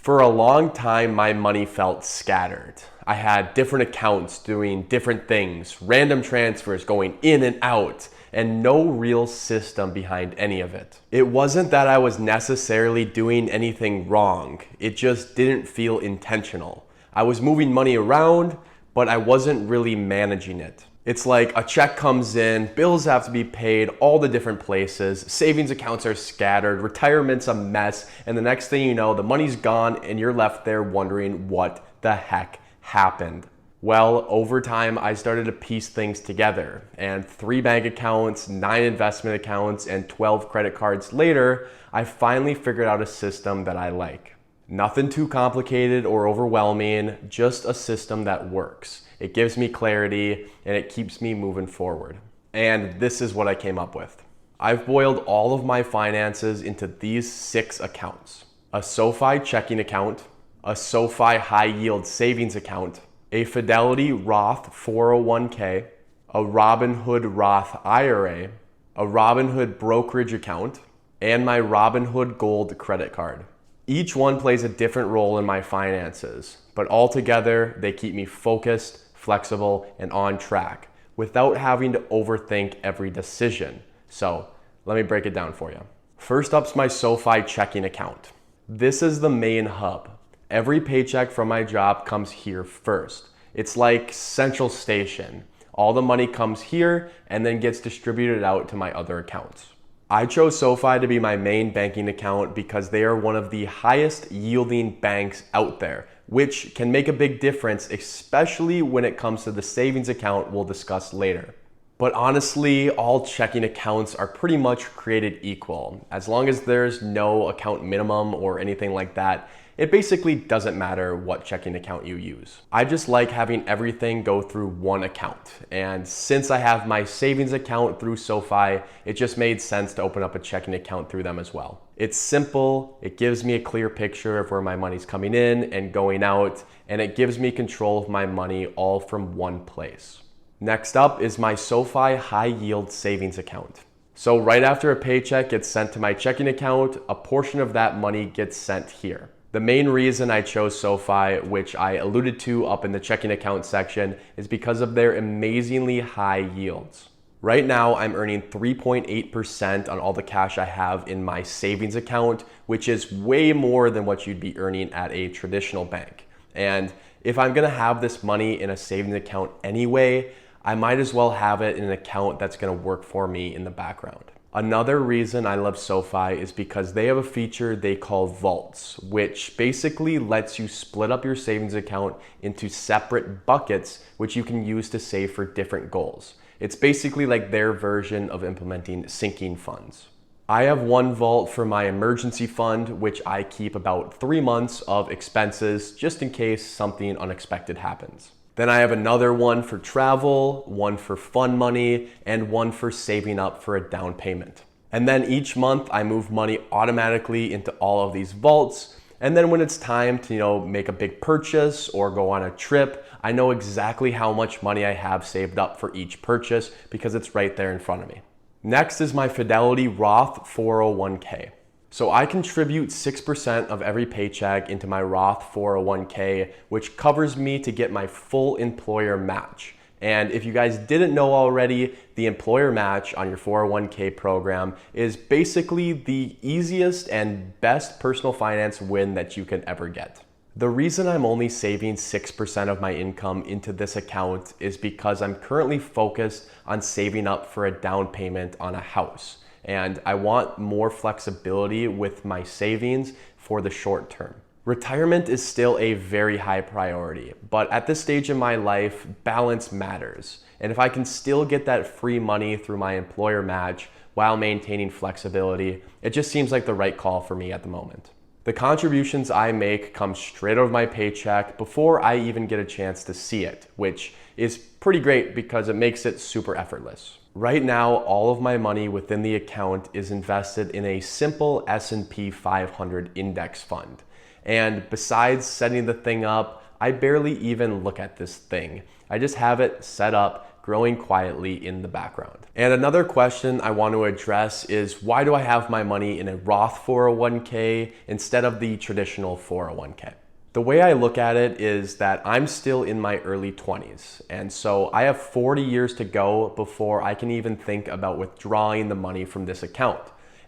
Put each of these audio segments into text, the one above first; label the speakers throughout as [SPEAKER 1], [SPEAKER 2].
[SPEAKER 1] For a long time, my money felt scattered. I had different accounts doing different things, random transfers going in and out, and no real system behind any of it. It wasn't that I was necessarily doing anything wrong, it just didn't feel intentional. I was moving money around, but I wasn't really managing it. It's like a check comes in, bills have to be paid all the different places, savings accounts are scattered, retirement's a mess, and the next thing you know, the money's gone and you're left there wondering what the heck happened. Well, over time, I started to piece things together, and 3 bank accounts, 9 investment accounts, and 12 credit cards later, I finally figured out a system that I like. Nothing too complicated or overwhelming, just a system that works. It gives me clarity and it keeps me moving forward. And this is what I came up with. I've boiled all of my finances into these 6 accounts: a SoFi Checking Account, a SoFi High-Yield Savings Account, a Fidelity Roth 401k, a Robinhood Roth IRA, a Robinhood Brokerage account, and my Robinhood Gold credit card. Each one plays a different role in my finances, but altogether they keep me focused, flexible, and on track without having to overthink every decision. So let me break it down for you. First up's my SoFi Checking Account. This is the main hub. Every paycheck from my job comes here first. It's like central station. All the money comes here and then gets distributed out to my other accounts. I chose SoFi to be my main banking account because they are one of the highest yielding banks out there, which can make a big difference, especially when it comes to the savings account we'll discuss later. But honestly, all checking accounts are pretty much created equal. As long as there's no account minimum or anything like that, it basically doesn't matter what checking account you use. I just like having everything go through one account. And since I have my savings account through SoFi, it just made sense to open up a checking account through them as well. It's simple, it gives me a clear picture of where my money's coming in and going out, and it gives me control of my money all from one place. Next up is my SoFi High-Yield Savings Account. So right after a paycheck gets sent to my checking account, a portion of that money gets sent here. The main reason I chose SoFi, which I alluded to up in the checking account section, is because of their amazingly high yields. Right now, I'm earning 3.8% on all the cash I have in my savings account, which is way more than what you'd be earning at a traditional bank. And if I'm gonna have this money in a savings account anyway, I might as well have it in an account that's gonna work for me in the background. Another reason I love SoFi is because they have a feature they call vaults, which basically lets you split up your savings account into separate buckets, which you can use to save for different goals. It's basically like their version of implementing sinking funds. I have one vault for my emergency fund, which I keep about 3 months of expenses just in case something unexpected happens. Then I have another one for travel, one for fun money, and one for saving up for a down payment. And then each month I move money automatically into all of these vaults. And then when it's time to, make a big purchase or go on a trip, I know exactly how much money I have saved up for each purchase because it's right there in front of me. Next is my Fidelity Roth 401k. So I contribute 6% of every paycheck into my Roth 401k, which covers me to get my full employer match. And if you guys didn't know already, the employer match on your 401k program is basically the easiest and best personal finance win that you can ever get. The reason I'm only saving 6% of my income into this account is because I'm currently focused on saving up for a down payment on a house. And I want more flexibility with my savings for the short term. Retirement is still a very high priority, but at this stage in my life, balance matters. And if I can still get that free money through my employer match while maintaining flexibility, it just seems like the right call for me at the moment. The contributions I make come straight out of my paycheck before I even get a chance to see it, which is pretty great because it makes it super effortless. Right now, all of my money within the account is invested in a simple S&P 500 index fund. And besides setting the thing up, I barely even look at this thing. I just have it set up growing quietly in the background. And another question I want to address is, why do I have my money in a Roth 401k instead of the traditional 401k? The way I look at it is that I'm still in my early 20s, and so I have 40 years to go before I can even think about withdrawing the money from this account.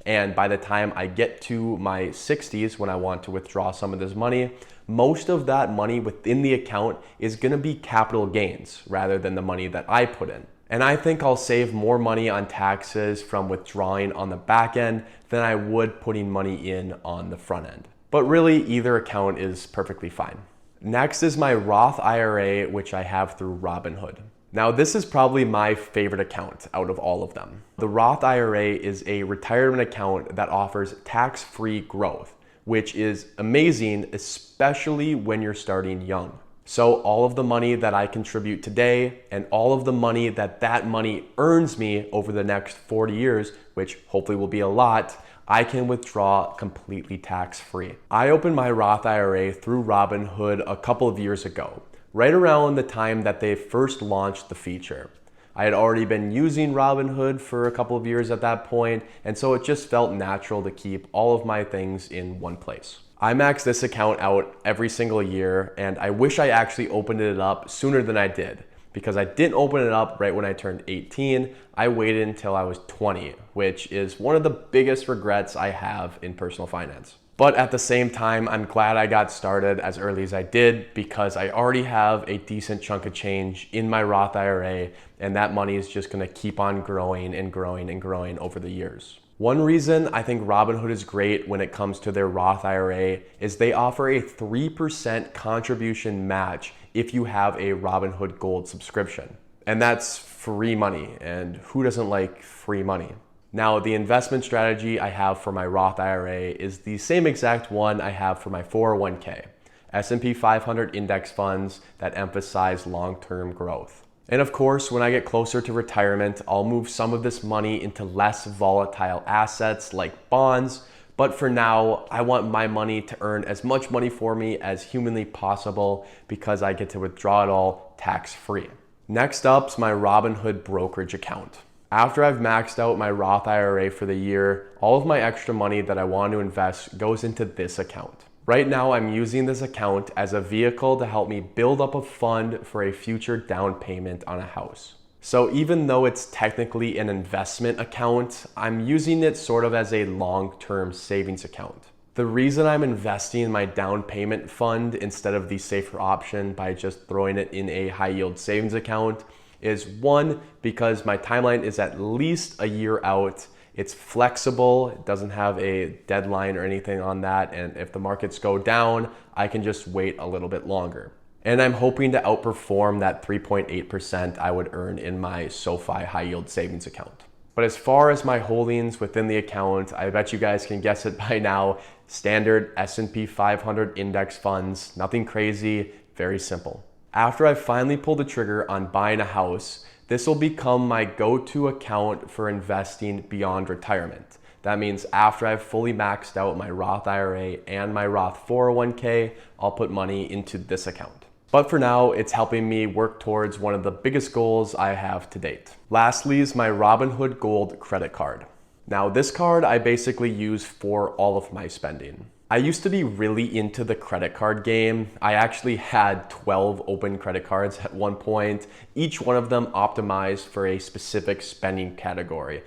[SPEAKER 1] And by the time I get to my 60s, when I want to withdraw some of this money, most of that money within the account is gonna be capital gains rather than the money that I put in. And I think I'll save more money on taxes from withdrawing on the back end than I would putting money in on the front end. But really, either account is perfectly fine. Next is my Roth IRA, which I have through Robinhood. Now, this is probably my favorite account out of all of them. The Roth IRA is a retirement account that offers tax-free growth, which is amazing, especially when you're starting young. So all of the money that I contribute today and all of the money that money earns me over the next 40 years, which hopefully will be a lot, I can withdraw completely tax-free. I opened my Roth IRA through Robinhood a couple of years ago, right around the time that they first launched the feature. I had already been using Robinhood for a couple of years at that point, and so it just felt natural to keep all of my things in one place. I max this account out every single year, and I wish I actually opened it up sooner than I did, because I didn't open it up right when I turned 18. I waited until I was 20, which is one of the biggest regrets I have in personal finance. But at the same time, I'm glad I got started as early as I did, because I already have a decent chunk of change in my Roth IRA, and that money is just gonna keep on growing and growing and growing over the years. One reason I think Robinhood is great when it comes to their Roth IRA is they offer a 3% contribution match if you have a Robinhood Gold subscription. And that's free money, and who doesn't like free money? Now, the investment strategy I have for my Roth IRA is the same exact one I have for my 401k, S&P 500 index funds that emphasize long-term growth. And of course, when I get closer to retirement, I'll move some of this money into less volatile assets like bonds. But for now, I want my money to earn as much money for me as humanly possible, because I get to withdraw it all tax-free. Next up is my Robinhood Brokerage account. After I've maxed out my Roth IRA for the year, all of my extra money that I want to invest goes into this account. Right now, I'm using this account as a vehicle to help me build up a fund for a future down payment on a house. So even though it's technically an investment account, I'm using it sort of as a long-term savings account. The reason I'm investing in my down payment fund instead of the safer option by just throwing it in a high-yield savings account is, one, because my timeline is at least a year out. It's flexible, it doesn't have a deadline or anything on that, and if the markets go down, I can just wait a little bit longer. And I'm hoping to outperform that 3.8% I would earn in my SoFi High-Yield Savings Account. But as far as my holdings within the account, I bet you guys can guess it by now. Standard S&P 500 index funds, nothing crazy, very simple. After I finally pull the trigger on buying a house, this will become my go-to account for investing beyond retirement. That means after I've fully maxed out my Roth IRA and my Roth 401k, I'll put money into this account. But for now, it's helping me work towards one of the biggest goals I have to date. Lastly is my Robinhood Gold credit card. Now, this card I basically use for all of my spending. I used to be really into the credit card game. I actually had 12 open credit cards at one point, each one of them optimized for a specific spending category,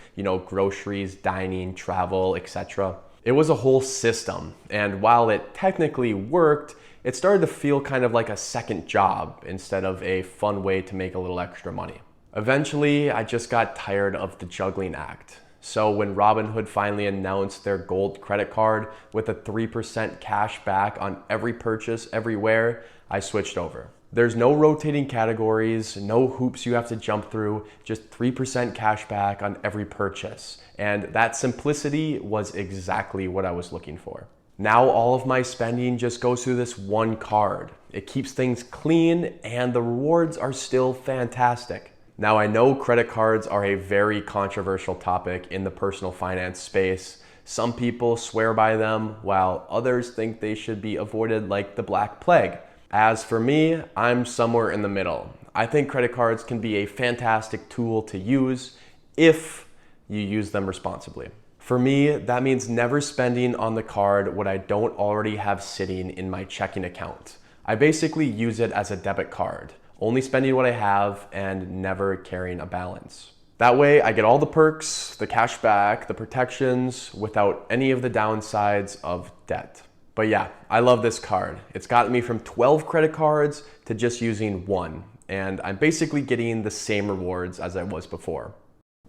[SPEAKER 1] groceries, dining, travel, etc. It was a whole system, and while it technically worked, it started to feel kind of like a second job instead of a fun way to make a little extra money. Eventually, I just got tired of the juggling act. So when Robinhood finally announced their gold credit card with a 3% cash back on every purchase everywhere, I switched over. There's no rotating categories, no hoops you have to jump through, just 3% cash back on every purchase. And that simplicity was exactly what I was looking for. Now all of my spending just goes through this one card. It keeps things clean, and the rewards are still fantastic. Now, I know credit cards are a very controversial topic in the personal finance space. Some people swear by them, while others think they should be avoided like the Black Plague. As for me, I'm somewhere in the middle. I think credit cards can be a fantastic tool to use if you use them responsibly. For me, that means never spending on the card what I don't already have sitting in my checking account. I basically use it as a debit card, only spending what I have and never carrying a balance. That way I get all the perks, the cash back, the protections without any of the downsides of debt. But yeah, I love this card. It's gotten me from 12 credit cards to just using one, and I'm basically getting the same rewards as I was before.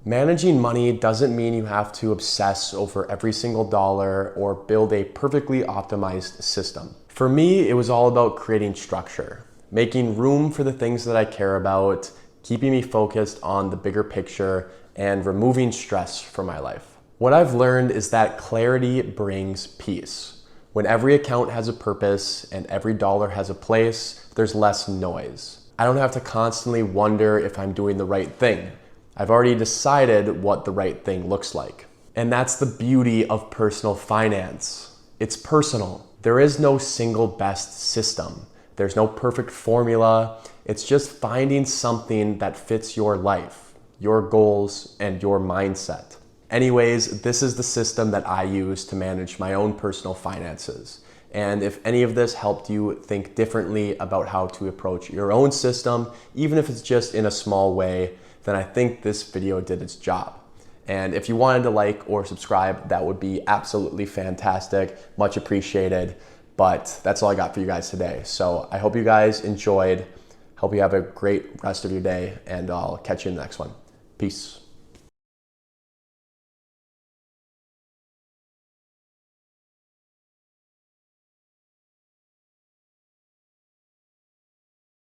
[SPEAKER 1] Managing money doesn't mean you have to obsess over every single dollar or build a perfectly optimized system. For me, it was all about creating structure, making room for the things that I care about, keeping me focused on the bigger picture, and removing stress from my life. What I've learned is that clarity brings peace. When every account has a purpose and every dollar has a place, there's less noise. I don't have to constantly wonder if I'm doing the right thing. I've already decided what the right thing looks like. And that's the beauty of personal finance. It's personal. There is no single best system. There's no perfect formula. It's just finding something that fits your life, your goals, and your mindset. Anyways, this is the system that I use to manage my own personal finances. And if any of this helped you think differently about how to approach your own system, even if it's just in a small way, then I think this video did its job. And if you wanted to like or subscribe, that would be absolutely fantastic, much appreciated. But that's all I got for you guys today. So I hope you guys enjoyed. Hope you have a great rest of your day, and I'll catch you in the next one. Peace.